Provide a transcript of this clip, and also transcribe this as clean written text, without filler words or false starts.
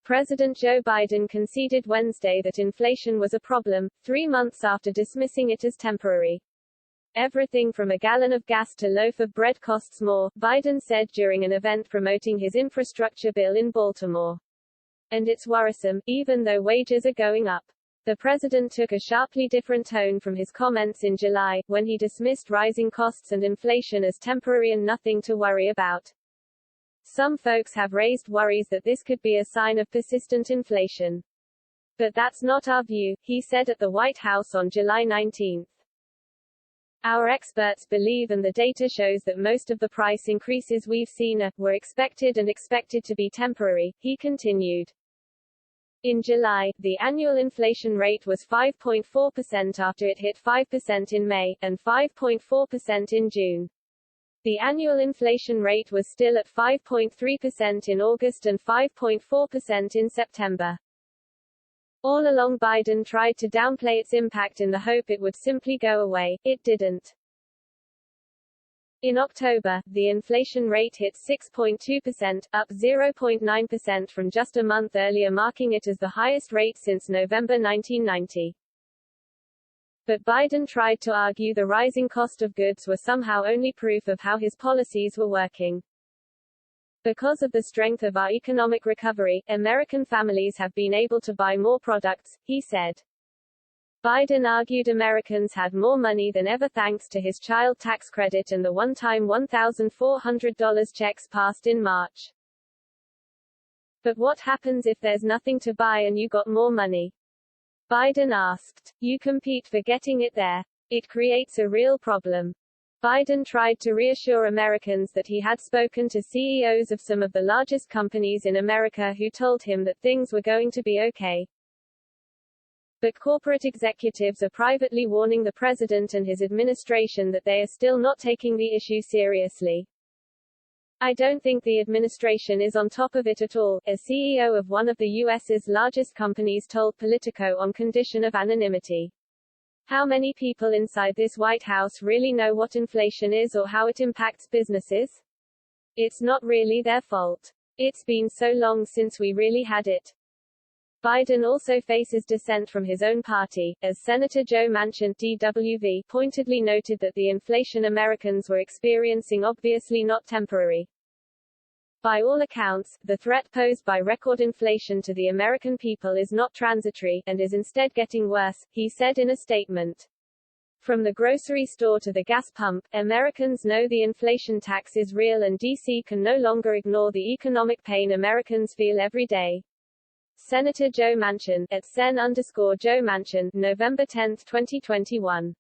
President Joe Biden conceded Wednesday that inflation was a problem, 3 months after dismissing it as temporary. Everything from a gallon of gas to loaf of bread costs more, Biden said during an event promoting his infrastructure bill in Baltimore. And it's worrisome, even though wages are going up. The president took a sharply different tone from his comments in July, when he dismissed rising costs and inflation as temporary and nothing to worry about. Some folks have raised worries that this could be a sign of persistent inflation. But that's not our view, he said at the White House on July 19. Our experts believe, and the data shows, that most of the price increases we've seen were expected and expected to be temporary, he continued. In July, the annual inflation rate was 5.4% after it hit 5% in May, and 5.4% in June. The annual inflation rate was still at 5.3% in August and 5.4% in September. All along Biden tried to downplay its impact in the hope it would simply go away. It didn't. In October, the inflation rate hit 6.2%, up 0.9% from just a month earlier, marking it as the highest rate since November 1990. But Biden tried to argue the rising cost of goods were somehow only proof of how his policies were working. Because of the strength of our economic recovery, American families have been able to buy more products, he said. Biden argued Americans had more money than ever thanks to his child tax credit and the one-time $1,400 checks passed in March. But what happens if there's nothing to buy and you got more money? Biden asked. You compete for getting it there. It creates a real problem. Biden tried to reassure Americans that he had spoken to CEOs of some of the largest companies in America who told him that things were going to be okay. But corporate executives are privately warning the president and his administration that they are still not taking the issue seriously. I don't think the administration is on top of it at all, a CEO of one of the U.S.'s largest companies told Politico on condition of anonymity. How many people inside this White House really know what inflation is or how it impacts businesses? It's not really their fault. It's been so long since we really had it. Biden also faces dissent from his own party, as Senator Joe Manchin, DWV, pointedly noted that the inflation Americans were experiencing obviously not temporary. By all accounts, the threat posed by record inflation to the American people is not transitory, and is instead getting worse, he said in a statement. From the grocery store to the gas pump, Americans know the inflation tax is real and DC can no longer ignore the economic pain Americans feel every day. Senator Joe Manchin, at Sen_Joe Manchin, November 10, 2021.